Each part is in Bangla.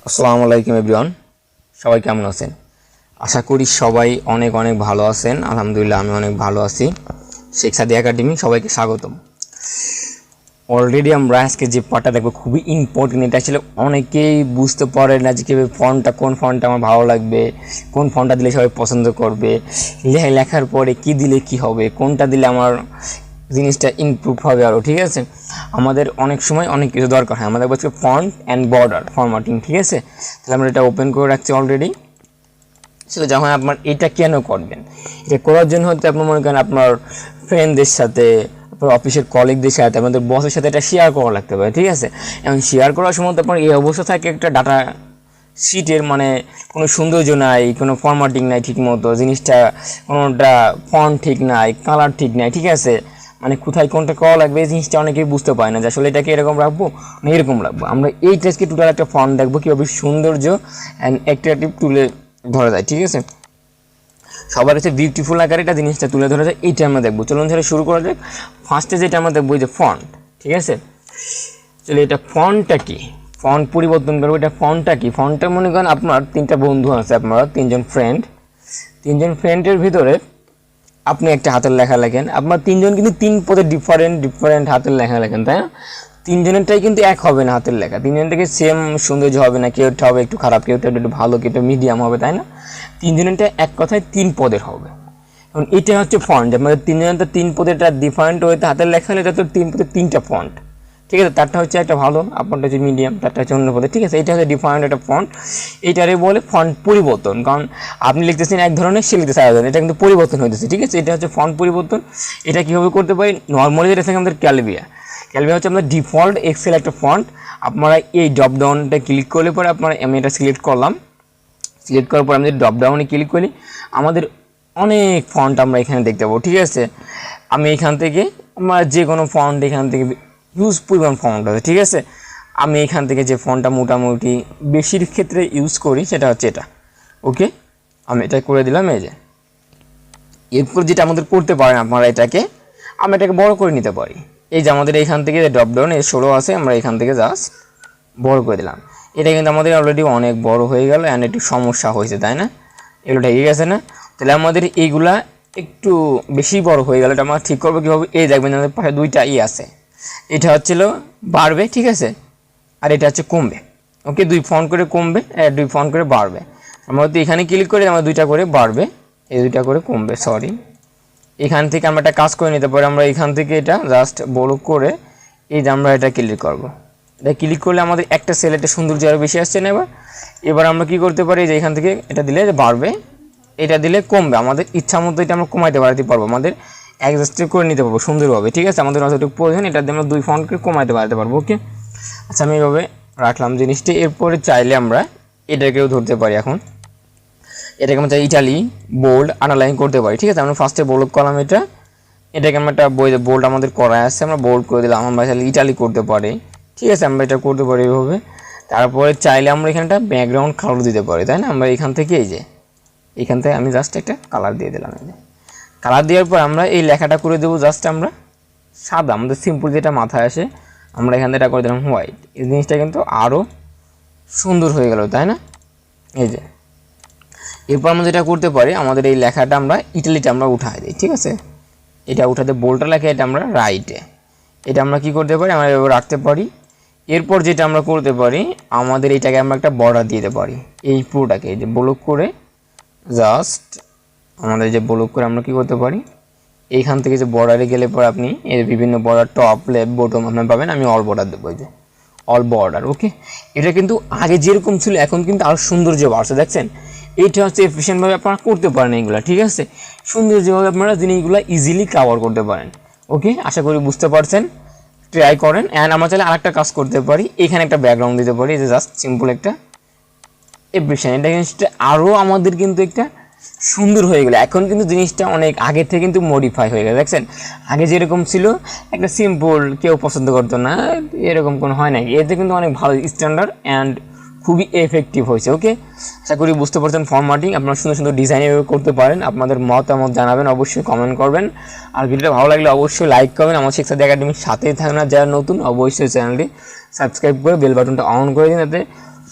আসসালামু আলাইকুম এভরিওয়ান, সবাই কেমন আছেন? আশা করি সবাই অনেক অনেক ভালো আছেন। আলহামদুলিল্লাহ আমি অনেক ভালো আছি। শেখসাদি একাডেমি সবাইকে স্বাগতম। অলরেডি আমরা আজকে যে পার্টটা দেখবো খুবই ইম্পর্টেন্ট। এটা আসলে অনেকেই বুঝতে পারে না যে কীভাবে ফন্টটা, কোন ফন্টটা আমার ভালো লাগবে, কোন ফন্টটা দিলে সবাই পছন্দ করবে, লেখার পরে কি দিলে কি হবে, কোনটা দিলে আমার জিনিসটা ইমপ্রুভ হবে আরও। ঠিক আছে, আমাদের অনেক সময় অনেক কিছু দরকার হয়। আমাদের বলছে ফন্ট অ্যান্ড বর্ডার ফরম্যাটিং। ঠিক আছে, তাহলে আমরা এটা ওপেন করে রাখছি অলরেডি। সেটা যখন আপনার এটা কেন করবেন, এটা করার জন্য হয়তো আপনার মনে করেন আপনার ফ্রেন্ডদের সাথে, আপনার অফিসের কলিগদের সাথে, আমাদের বসের সাথে এটা শেয়ার করা লাগতে পারে। ঠিক আছে, এবং শেয়ার করার সময় তো আপনার এই অবস্থা থাকে একটা ডাটা শিটের, মানে কোনো সৌন্দর্য নাই, কোনো ফরম্যাটিং নাই ঠিক মতো, জিনিসটা কোনোটা ফন্ট ঠিক নাই, কালার ঠিক নাই। ঠিক আছে, মানে কোথায় কোনটা করা লাগবে এই জিনিসটা অনেকেই বুঝতে পারে না যে আসলে এটাকে এরকম রাখবো না এরকম রাখবো। আমরা এই টেস্টকে টোটাল একটা ফন্ট দেখবো কীভাবে সৌন্দর্য অ্যান্ড অ্যাট্রাকটিভ তুলে ধরা যায়। ঠিক আছে, সবার কাছে বিউটিফুল আকারে এটা জিনিসটা তুলে ধরা যায়, এইটা আমরা দেখবো। চলুন তাহলে শুরু করা যাক। ফার্স্টে যেটা আমরা দেখবো যে ফন্ট। ঠিক আছে, চলো এটা ফন্টটা কি, ফন্ট পরিবর্তন করবো। এটা ফন্টটা কি, ফন্টটা মনে করেন আপনার তিনটা বন্ধু আছে, আপনারা তিনজন ফ্রেন্ডের ভিতরে আপনি একটা হাতের লেখা লেখেন। আপনার তিনজন কিন্তু তিন পদে ডিফারেন্ট হাতের লেখা লেখেন, তাই না? তিনজনেরটাই কিন্তু এক হবে না হাতের লেখা, তিনজন থেকে সেম সৌন্দর্য হবে না, কেউটা হবে একটু খারাপ, কেউটা একটু ভালো, কেউটা মিডিয়াম হবে, তাই না? তিনজনেরটা এক কথায় তিন পদের হবে। এখন এটা হচ্ছে ফন্ট, আমাদের তিনজনের তো তিন পদেরটা ডিফারেন্ট ওয়েতে হাতের লেখা হলে এটা তো তিন পদের তিনটা ফন্ট। ঠিক আছে, তারটা হচ্ছে একটা ভালো, আপনারটা হচ্ছে মিডিয়াম, তারটা হচ্ছে অন্য পদে। ঠিক আছে, এটা হচ্ছে ডিফারেন্ট একটা ফন্ট, এইটারে বলে ফন্ট পরিবর্তন। কারণ আপনি লিখতেছেন এক ধরনের, সে লিখতেছে আরেক ধরনের, এটা কিন্তু পরিবর্তন হইতেছে। ঠিক আছে, এটা হচ্ছে ফন্ট পরিবর্তন। এটা কীভাবে করতে পারি, নর্মালি যেটা থাকে আমাদের ক্যালভিয়া হচ্ছে আমাদের ডিফল্ট এক্সেল একটা ফন্ট। আপনারা এই ড্রপ ডাউনটা ক্লিক করলে পরে আমি এটা সিলেক্ট করলাম। সিলেক্ট করার পর আমি ড্রপ ডাউনে ক্লিক করি, আমাদের অনেক ফন্ট আমরা এখানে দেখতে পাবো। ঠিক আছে, আমি এখান থেকে আমার যে কোনো ফন্ট এখান থেকে ইউজ পরিমাণ ফন্ট আছে। ঠিক আছে, আমি এখান থেকে যে ফন্টটা মোটামুটি বেশির ক্ষেত্রে ইউজ করি সেটা হচ্ছে এটা। ওকে, আমি এটা করে দিলাম। এই যে এরপর যেটা আমাদের করতে পারেন আপনারা, আমরা এটাকে বড় করে নিতে পারি। এই যে আমাদের এখান থেকে যে ড্রপ ডাউন 16 আছে, আমরা এখান থেকে জাস্ট বড় করে দিলাম। এটা কিন্তু আমাদের অলরেডি অনেক বড় হয়ে গেল অ্যান্ড একটু সমস্যা হয়েছে, তাই না? এগুলো ঠিক গেছে না? তাহলে আমাদের এইগুলা একটু বেশি বড় হয়ে গেল, এটা আমরা ঠিক করবো কীভাবে? এই দেখবেন আমাদের পাশে দুইটা আছে, এটা হচ্ছিল বাড়বে। ঠিক আছে, আর এটা হচ্ছে কমবে। ওকে, দুই ফন্ট করে কমবে আর দুই ফন্ট করে বাড়বে। আমরা তো এখানে ক্লিক করে আমরা দুইটা করে বাড়বে, এই দুইটা করে কমবে। সরি, এখান থেকে আমরা একটা কাজ করে নিতে পারি। আমরা এখান থেকে এটা জাস্ট বড় করে এই যে আমরা এটা ক্লিক করব। এটা ক্লিক করলে আমাদের একটা সেলেটে সৌন্দর্য আরও বেশি আসছে না। এবার আমরা কি করতে পারি, যে এখান থেকে এটা দিলে বাড়বে, এটা দিলে কমবে। আমাদের ইচ্ছা মতো এটা আমরা কমাইতে বাড়াতে পারবো, আমাদের অ্যাডজাস্ট করে নিতে পারবো সুন্দরভাবে। ঠিক আছে, আমাদের যতটুকু প্রয়োজন এটা দিয়ে আমরা দুই ফন্টকে কমাইতে বাড়াতে পারবো। ওকে, আচ্ছা আমি এইভাবে রাখলাম জিনিসটা। এরপরে চাইলে আমরা এটাকেও ধরতে পারি। এখন এটাকে আমরা ইটালি বোল্ড আন্ডারলাইন করতে পারি। ঠিক আছে, আমরা ফার্স্টে বোল্ড করলাম, এটাকে আমরা একটা বোল্ড আমাদের করা আছে, আমরা বোল্ড করে দিলাম। আমরা চাইলে ইটালি করতে পারি। ঠিক আছে, আমরা এটা করতে পারি এইভাবে। তারপরে চাইলে আমরা এখানটা ব্যাকগ্রাউন্ড কালার দিতে পারি, তাই না? আমরা এখান থেকে এখান থেকে আমি জাস্ট একটা কালার দিয়ে দিলাম। কালার দেওয়ার পর আমরা এই লেখাটা করে দেবো জাস্ট আমরা সাদা, আমাদের সিম্পল যেটা মাথায় আসে, আমরা এখান থেকে এটা করে দিলাম হোয়াইট। এই জিনিসটা কিন্তু আরও সুন্দর হয়ে গেল, তাই না? এই যে এরপর আমরা যেটা করতে পারি, আমাদের এই লেখাটা আমরা ইটালিটা আমরা উঠাই দিই। ঠিক আছে, এটা উঠাতে বোল্ডটা লেখা, এটা আমরা রাইটে, এটা আমরা কি করতে পারি, আমরা এভাবে রাখতে পারি। এরপর যেটা আমরা করতে পারি, আমাদের এইটাকে আমরা একটা বর্ডার দিতে পারি, এই পুরোটাকে এই যে ব্লক করে জাস্ট আমাদের যে ব্লক করে আমরা কি করতে পারি, এইখান থেকে যে বর্ডারে গেলে পর আপনি এর বিভিন্ন বর্ডার টপ লেফট বটম আপনার পাবেন। আমি অল বর্ডার দেবো, এই যে অল বর্ডার। ওকে, এটা কিন্তু আগে যেরকম ছিল এখন কিন্তু আরও সৌন্দর্য বাড়ছে, দেখছেন? এইটা হচ্ছে এফিশিয়েন্টভাবে আপনারা করতে পারেন এইগুলো। ঠিক আছে, সৌন্দর্যভাবে আপনারা জিনিসগুলো ইজিলি কভার করতে পারেন। ওকে, আশা করি বুঝতে পারছেন, ট্রাই করেন। অ্যান্ড আমরা চাইলে আরেকটা কাজ করতে পারি, এখানে একটা ব্যাকগ্রাউন্ড দিতে পারি, যে জাস্ট সিম্পল একটা এফিশিয়েন্ট। এটা জিনিসটা আরও আমাদের কিন্তু একটা সুন্দর হয়ে গেলো। এখন কিন্তু জিনিসটা অনেক আগে থেকে কিন্তু মডিফাই হয়ে গেছে, দেখছেন? আগে যেরকম ছিল একটা সিম্পল, কেউ পছন্দ করতো না, এরকম কোনো হয় না। এতে কিন্তু অনেক ভালো স্ট্যান্ডার্ড অ্যান্ড খুবই এফেক্টিভ হয়েছে। ওকে, আশা করি বুঝতে পারছেন ফরম্যাটিং আপনারা সুন্দর সুন্দর ডিজাইন এভাবে করতে পারেন। আপনাদের মতামত জানাবেন, অবশ্যই কমেন্ট করবেন। আর ভিডিওটা ভালো লাগলে অবশ্যই লাইক করবেন। আমার শেখসাদি একাডেমির সাথেই থাকেন, যারা নতুন অবশ্যই চ্যানেলটি সাবস্ক্রাইব করে বেল বাটনটা অন করে দিন, যাতে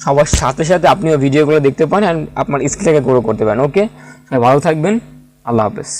সবার সাথে সাথে আপনিও ভিডিওগুলো দেখতে পারেন আর আপনার স্কিলটাকে গ্রো করতে পারেন। ওকে, সবাই ভালো থাকবেন, আল্লাহ হাফেজ।